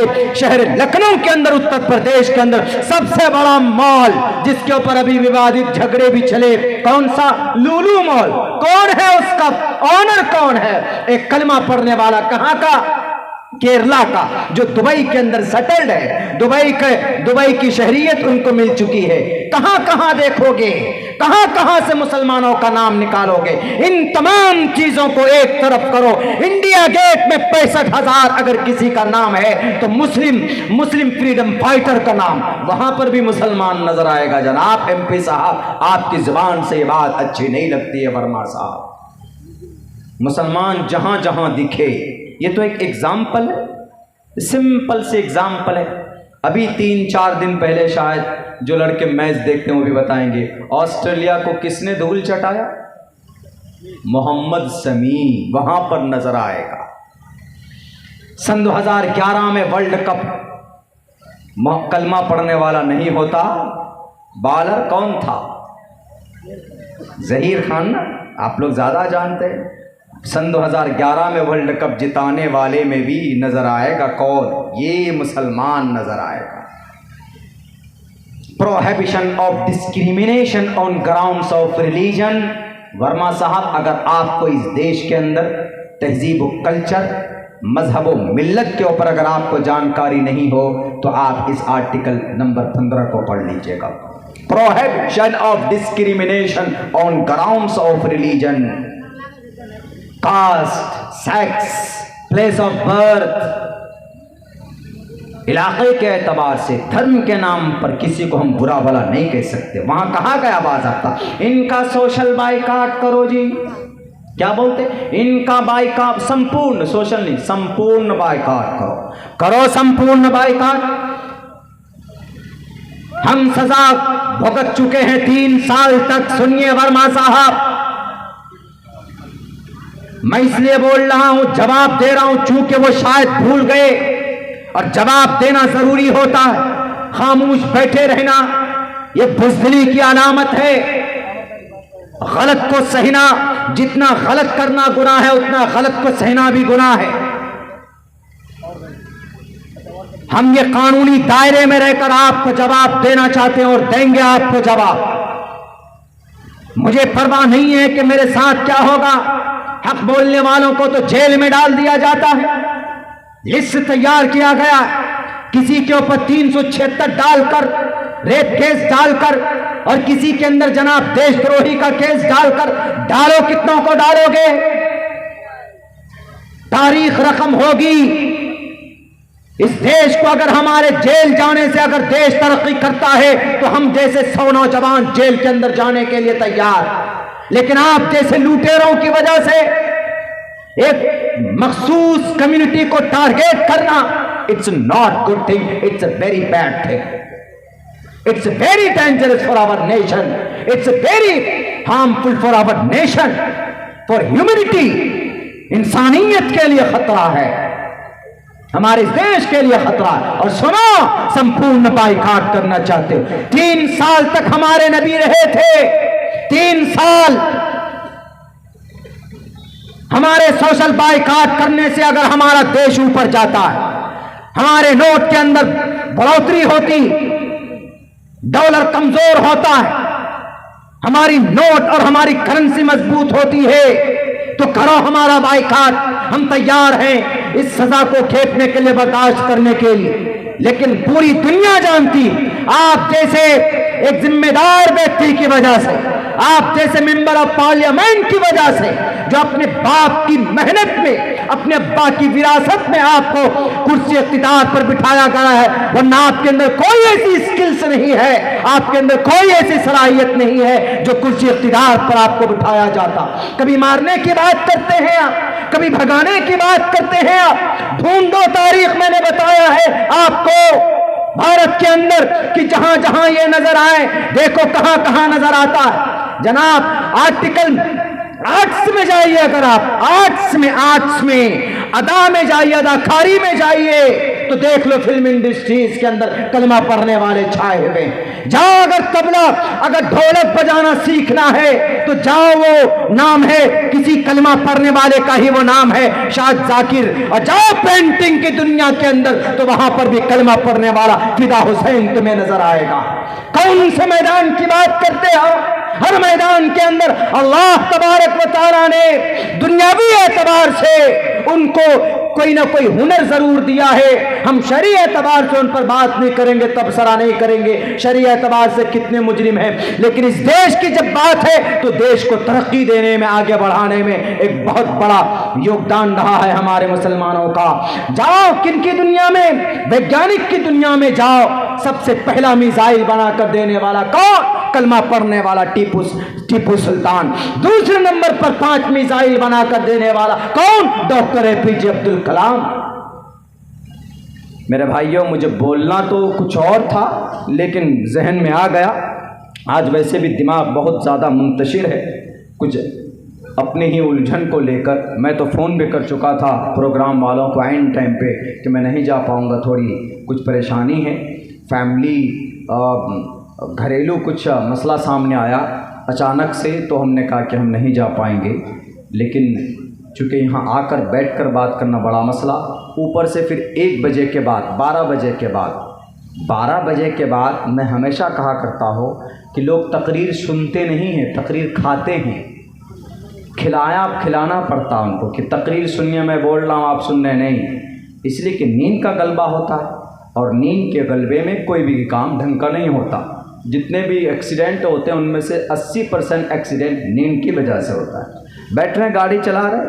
हमारे शहर लखनऊ के अंदर, उत्तर प्रदेश के अंदर सबसे बड़ा मॉल जिसके ऊपर अभी विवादित झगड़े भी चले, कौन सा? लुलु मॉल। कौन है उसका ऑनर? कौन है? एक कलमा पढ़ने वाला, कहां का? केरला का, जो दुबई के अंदर सेटल्ड है। दुबई की शहरियत उनको मिल चुकी है। कहां कहां देखोगे, कहां कहां से मुसलमानों का नाम निकालोगे? इन तमाम चीजों को एक तरफ करो, इंडिया गेट में 65,000 अगर किसी का नाम है तो मुस्लिम फ्रीडम फाइटर का नाम, वहां पर भी मुसलमान नजर आएगा। जनाब एमपी साहब, आपकी जुबान से ये बात अच्छी नहीं लगती है वर्मा साहब। मुसलमान जहां जहां दिखे, ये तो एक एग्जाम्पल है, सिंपल से एग्जाम्पल है। अभी 3-4 दिन पहले शायद जो लड़के मैच देखते हैं वो भी बताएंगे, ऑस्ट्रेलिया को किसने धूल चटाया? मोहम्मद शमी, वहां पर नजर आएगा। सन 2011 में वर्ल्ड कप, कलमा पढ़ने वाला नहीं होता, बॉलर कौन था? जहीर खान ना, आप लोग ज्यादा जानते हैं। सन 2011 में वर्ल्ड कप जिताने वाले में भी नजर आएगा कौन? ये मुसलमान नजर आएगा। Prohibition of discrimination on grounds of religion. Verma साहब, अगर आपको इस देश के अंदर तहजीब व कल्चर, मजहब व मिल्लत के ऊपर अगर आपको जानकारी नहीं हो तो आप इस आर्टिकल नंबर 15 को पढ़ लीजिएगा। Prohibition of discrimination on grounds of religion, caste, sex, place of birth, इलाके के एतबार से, धर्म के नाम पर किसी को हम बुरा भला नहीं कह सकते। वहां कहा गया बाज़ाब्ता, इनका सोशल बाइकाट करो जी। क्या बोलते? इनका बाइकाट, संपूर्ण सोशल नहीं, संपूर्ण बाइकाट करो संपूर्ण बाइकाट। हम सजा भुगत चुके हैं 3 साल तक। सुनिए वर्मा साहब, मैं इसलिए बोल रहा हूं, जवाब दे रहा हूं, चूंकि वो शायद भूल गए और जवाब देना जरूरी होता है। खामोश बैठे रहना ये बुज़दिली की अलामत है। गलत को सहना, जितना गलत करना गुनाह है उतना गलत को सहना भी गुनाह है। हम ये कानूनी दायरे में रहकर आपको जवाब देना चाहते हैं और देंगे आपको जवाब। मुझे परवाह नहीं है कि मेरे साथ क्या होगा। हक बोलने वालों को तो जेल में डाल दिया जाता है। लिस्ट तैयार किया गया, किसी के ऊपर 376 डालकर, रेप केस डालकर, और किसी के अंदर जनाब देशद्रोही का केस डालकर, डालो कितनों को डालोगे? तारीख रकम होगी। इस देश को अगर हमारे जेल जाने से अगर देश तरक्की करता है तो हम जैसे 100 नौजवान जेल के अंदर जाने के लिए तैयार। लेकिन आप जैसे लुटेरों की वजह से एक मखसूस कम्युनिटी को टारगेट करना, it's not good thing, it's a very bad thing, it's very dangerous for our nation, it's very harmful for our nation, for humanity. इंसानियत के लिए खतरा है, हमारे देश के लिए खतरा है। और सुनो, संपूर्ण बाइकाट करना चाहते हो। 3 साल तक हमारे नबी रहे थे, 3 साल। हमारे सोशल बाइकाट करने से अगर हमारा देश ऊपर जाता है, हमारे नोट के अंदर बढ़ोतरी होती, डॉलर कमजोर होता है, हमारी नोट और हमारी करेंसी मजबूत होती है, तो करो हमारा बाइकाट। हम तैयार हैं इस सजा को खेपने के लिए, बर्दाश्त करने के लिए। लेकिन पूरी दुनिया जानती, आप जैसे एक जिम्मेदार व्यक्ति की वजह से, आप जैसे मेंबर ऑफ पार्लियामेंट की वजह से, जो अपने बाप की मेहनत में, अपने अब्बा की विरासत में आपको कुर्सी इख्तिदार पर बिठाया गया है, वरना आपके अंदर कोई ऐसी स्किल्स नहीं है, आपके अंदर कोई ऐसी सलाहियत नहीं है जो कुर्सी इख्तिदार पर आपको बिठाया जाता। कभी मारने की बात करते हैं आप, कभी भगाने की बात करते हैं आप। ढूंढो तारीख, मैंने बताया है आपको भारत के अंदर कि जहां जहां ये नजर आए, देखो कहां कहां नजर आता है। जनाब आर्टिकल आर्ट्स में जाइए, अगर आप आर्ट्स में अदा में जाइए, अदाकारी में जाइए, तो देख लो फिल्म इंडस्ट्रीज के अंदर कलमा पढ़ने वाले छाए हुए। जाओ अगर तबला, अगर ढोलक बजाना सीखना है तो जाओ, वो नाम है किसी कलमा पढ़ने वाले का ही वो नाम है, शाद जाकिर। और जाओ पेंटिंग की दुनिया के अंदर तो वहां पर भी कलमा पढ़ने वाला फिदा हुसैन तुम्हें नजर आएगा। कौन से मैदान की बात करते हो? हर मैदान के अंदर अल्लाह तबारक व तआला ने दुनियावी एतबार से उनको कोई ना कोई हुनर जरूर दिया है। हम शरई एतबार से उन पर बात नहीं करेंगे, तबसरा नहीं करेंगे शरई एतबार से कितने मुजरिम हैं, लेकिन इस देश की जब बात है तो देश को तरक्की देने में, आगे बढ़ाने में एक बहुत बड़ा योगदान रहा है हमारे मुसलमानों का। जाओ किनकी दुनिया में, वैज्ञानिक की दुनिया में जाओ, सबसे पहला मिसाइल बनाकर देने वाला कौन? कलमा पढ़ने वाला टीपू सुल्तान। दूसरे नंबर पर 5 मिसाइल बनाकर देने वाला कौन? Doctor APJ Abdul Kalam. मेरे भाइयों, मुझे बोलना तो कुछ और था लेकिन जहन में आ गया। आज वैसे भी दिमाग बहुत ज़्यादा मुंतशिर है, कुछ अपनी ही उलझन को लेकर। मैं तो फ़ोन भी कर चुका था प्रोग्राम वालों को एंड टाइम पे कि मैं नहीं जा पाऊँगा, थोड़ी कुछ परेशानी है, फैमिली घरेलू कुछ मसला सामने आया अचानक से, तो हमने कहा कि हम नहीं जा पाएंगे। लेकिन चूँकि यहाँ आकर बैठकर बात करना बड़ा मसला, ऊपर से फिर 1 बजे के बाद, 12 बजे के बाद मैं हमेशा कहा करता हूँ कि लोग तकरीर सुनते नहीं हैं, तकरीर खाते हैं। खिलाना पड़ता उनको कि तकरीर सुनिए, मैं बोल रहा हूँ आप सुन रहे नहीं, इसलिए कि नींद का गलबा होता है और नींद के गलबे में कोई भी काम ढंग का नहीं होता। जितने भी एक्सीडेंट होते हैं उनमें से 80% एक्सीडेंट नींद की वजह से होता है। बैठ रहे गाड़ी चला रहे,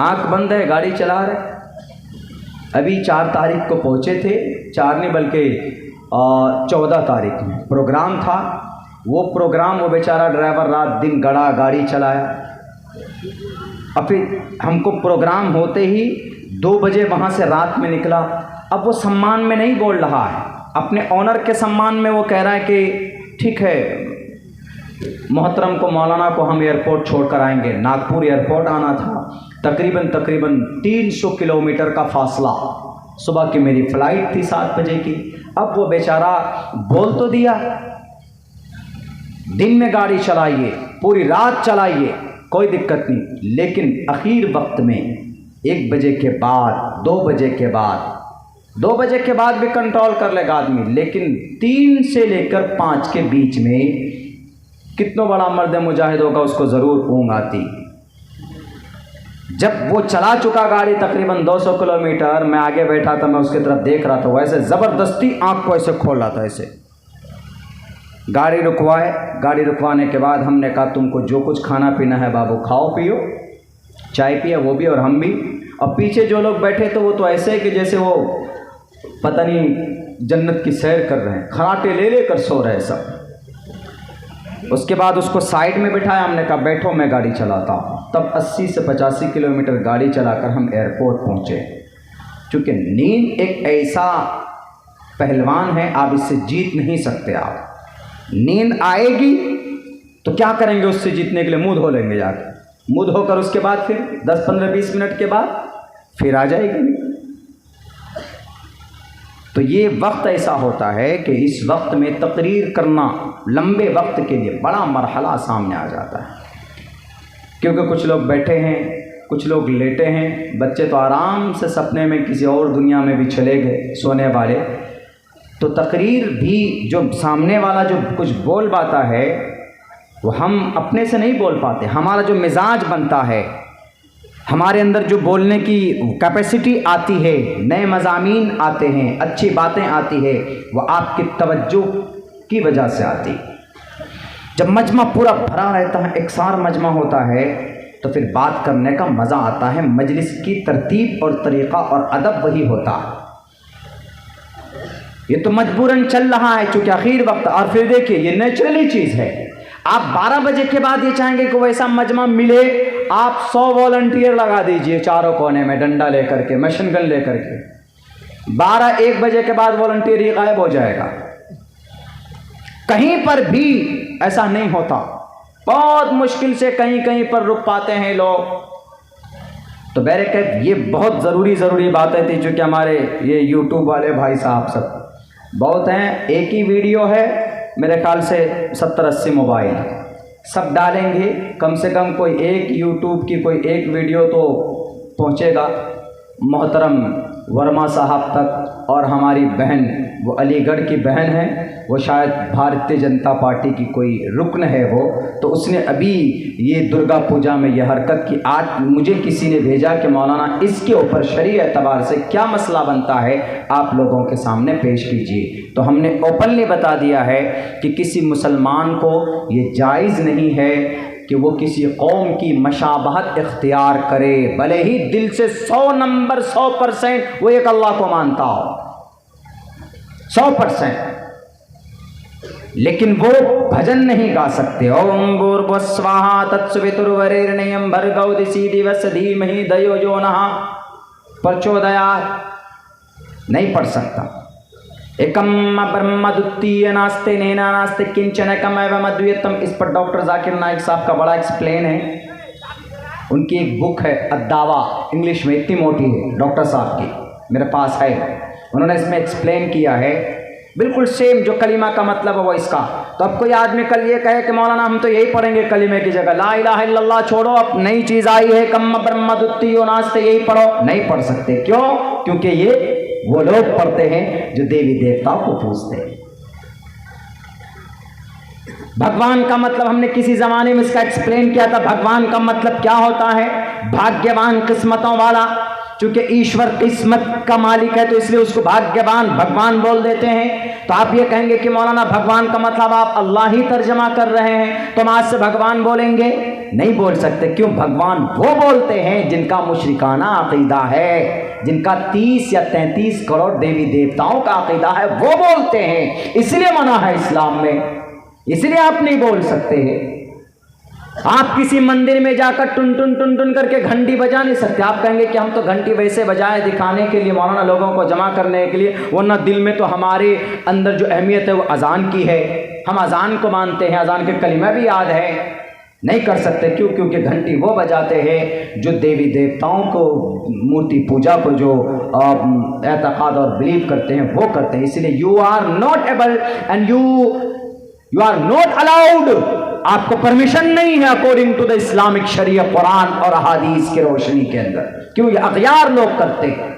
आंख बंद है गाड़ी चला रहे। अभी 4 तारीख को पहुँचे थे, 4 नहीं बल्कि 14 तारीख में प्रोग्राम था। वो प्रोग्राम, वो बेचारा ड्राइवर रात दिन गड़ा गाड़ी चलाया। अब फिर हमको प्रोग्राम होते ही 2 बजे वहाँ से रात में निकला। अब वो सम्मान में नहीं बोल रहा है, अपने ऑनर के सम्मान में वो कह रहा है कि ठीक है मोहतरम को, मौलाना को हम एयरपोर्ट छोड़कर आएंगे। नागपुर एयरपोर्ट आना था, तकरीबन 300 किलोमीटर का फासला। सुबह की मेरी फ़्लाइट थी 7 बजे की। अब वो बेचारा बोल तो दिया, दिन में गाड़ी चलाइए, पूरी रात चलाइए, कोई दिक्कत नहीं, लेकिन आखिर वक्त में 1 बजे के बाद, 2 बजे के बाद, 2 बजे के बाद भी कंट्रोल कर लेगा आदमी, लेकिन 3 से लेकर 5 के बीच में कितना बड़ा मर्द मुजाहिद होगा, उसको ज़रूर ऊँघ आती। जब वो चला चुका गाड़ी तकरीबन 200 किलोमीटर, मैं आगे बैठा था, मैं उसकी तरफ देख रहा था, वैसे ज़बरदस्ती आँख को ऐसे खोल रहा था ऐसे। गाड़ी रुकवाए, गाड़ी रुकवाने के बाद हमने कहा तुमको जो कुछ खाना पीना है बाबू खाओ पियो, चाय पिया वो भी और हम भी। अब पीछे जो लोग बैठे तो वो तो ऐसे है कि जैसे वो पता नहीं जन्नत की सैर कर रहे हैं, खराटे ले लेकर सो रहे सब। उसके बाद उसको साइड में बिठाया, हमने कहा बैठो मैं गाड़ी चलाता हूँ। तब 80 से 85 किलोमीटर गाड़ी चलाकर हम एयरपोर्ट पहुँचे। चूँकि नींद एक ऐसा पहलवान है, आप इससे जीत नहीं सकते। आप नींद आएगी तो क्या करेंगे, उससे जीतने के लिए मुँह धो लेंगे जाकर, मुँह धोकर उसके बाद फिर 10, 15, 20 मिनट के बाद फिर आ जाएगी। तो ये वक्त ऐसा होता है कि इस वक्त में तकरीर करना लंबे वक्त के लिए बड़ा मरहला सामने आ जाता है, क्योंकि कुछ लोग बैठे हैं, कुछ लोग लेटे हैं, बच्चे तो आराम से सपने में किसी और दुनिया में भी चले गए सोने वाले। तो तकरीर भी जो सामने वाला जो कुछ बोल पाता है वो हम अपने से नहीं बोल पाते। हमारा जो मिजाज बनता है, हमारे अंदर जो बोलने की कैपेसिटी आती है, नए मज़ामीन आते हैं, अच्छी बातें आती है, वो आपकी तवज्जो की वजह से आती। जब मजमा पूरा भरा रहता है, एकसार मजमा होता है, तो फिर बात करने का मज़ा आता है। मजलिस की तरतीब और तरीक़ा और अदब वही होता है। ये तो मजबूरन चल रहा है चूँकि आखिर वक्त। और फिर देखिए ये नेचुरली चीज़ है। आप 12 बजे के बाद ये चाहेंगे कि वैसा मजमा मिले, आप 100 वॉलंटियर लगा दीजिए चारों कोने में डंडा लेकर के, मशीन गन लेकर के। 12-1 बजे के बाद वॉलंटियर ही गायब हो जाएगा। कहीं पर भी ऐसा नहीं होता, बहुत मुश्किल से कहीं कहीं पर रुक पाते हैं लोग। तो बहरकैफ ये बहुत ज़रूरी बातें थी, जो कि हमारे ये यूट्यूब वाले भाई साहब सब बहुत हैं। एक ही वीडियो है, मेरे ख्याल से 70-80 मोबाइल सब डालेंगे, कम से कम कोई एक यूट्यूब की कोई एक वीडियो तो पहुँचेगा मोहतरम वर्मा साहब तक। और हमारी बहन, वो अलीगढ़ की बहन है, वो शायद भारतीय जनता पार्टी की कोई रुकन है वो, तो उसने अभी ये दुर्गा पूजा में ये हरकत की। आज मुझे किसी ने भेजा कि मौलाना इसके ऊपर शरई एतबार से क्या मसला बनता है, आप लोगों के सामने पेश कीजिए। तो हमने ओपनली बता दिया है कि किसी मुसलमान को ये जायज़ नहीं है कि वो किसी कौम की मशाबहत इख्तियार करे, भले ही दिल से 100% वो एक अल्लाह को मानता हो 100%, लेकिन वो भजन नहीं गा सकते। ओम भूर्भुवस्वाहा तत्सवितुर्वरेण्यं भर्गो दिवस्य धीमहि धियो यो नः प्रचोदयात् नहीं पढ़ सकता। एकम ब्रह्म द्वितीय नास्ते नैना नास्ते किंचन एकम एवं अद्वैतम। इस पर डॉक्टर जाकिर नाइक साहब का बड़ा एक्सप्लेन है, उनकी एक बुक है अद्दावा, इंग्लिश में इतनी मोटी है, डॉक्टर साहब की मेरे पास है, उन्होंने इसमें एक्सप्लेन किया है बिल्कुल सेम जो कलीमा का मतलब है वो इसका। तो अब कोई आदमी कल ये कहे कि मौलाना हम तो यही पढ़ेंगे कलीमे की जगह, ला इलाहा इल्लल्लाह छोड़ो, अब नई चीज़ आई है कम ब्रह्म द्वितीय नास्ते, यही पढ़ो, नहीं पढ़ सकते। क्यों? क्योंकि ये वो लोग पढ़ते हैं जो देवी देवताओं को पूजते हैं। भगवान का मतलब हमने किसी जमाने में इसका एक्सप्लेन किया था। भगवान का मतलब क्या होता है? भाग्यवान, किस्मतों वाला। चूंकि ईश्वर किस्मत का मालिक है तो इसलिए उसको भाग्यवान भगवान बोल देते हैं। तो आप ये कहेंगे कि मौलाना भगवान का मतलब आप अल्लाह ही तर्जमा कर रहे हैं, तो हम आज से भगवान बोलेंगे? नहीं बोल सकते। क्यों? भगवान वो बोलते हैं जिनका मुशरिकाना अकीदा है, जिनका 30 या 33 करोड़ देवी देवताओं का अकीदा है, वो बोलते हैं। इसलिए मना है इस्लाम में, इसलिए आप नहीं बोल सकते हैं। आप किसी मंदिर में जाकर टुन टुन टुन टुन करके घंटी बजा नहीं सकते। आप कहेंगे कि हम तो घंटी वैसे बजाए दिखाने के लिए, मौलाना लोगों को जमा करने के लिए, वरना दिल में तो हमारे अंदर जो अहमियत है वो अजान की है, हम अजान को मानते हैं, अजान के कलिमा भी याद है। नहीं कर सकते। क्यों? क्योंकि घंटी वो बजाते हैं जो देवी देवताओं को, मूर्ति पूजा को जो एतकाद और बिलीव करते हैं वो करते हैं। इसलिए you are not able and you are not allowed, आपको परमिशन नहीं है अकॉर्डिंग टू द इस्लामिक शरीयत, कुरान और अहादीस की रोशनी के अंदर। क्यों? ये अगयार लोग करते हैं।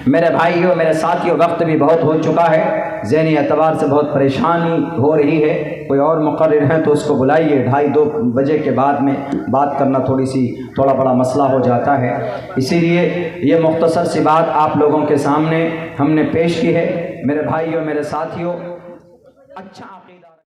मेरे भाइयों, मेरे साथियों, वक्त भी बहुत हो चुका है, ज़हनी एतबार से बहुत परेशानी हो रही है। कोई और मुकर्रिर हैं तो उसको बुलाइए। 2:30 बजे के बाद में बात करना थोड़ा बड़ा मसला हो जाता है। इसीलिए ये मुख्तसर सी बात आप लोगों के सामने हमने पेश की है। मेरे भाइयों, मेरे साथियों, अच्छा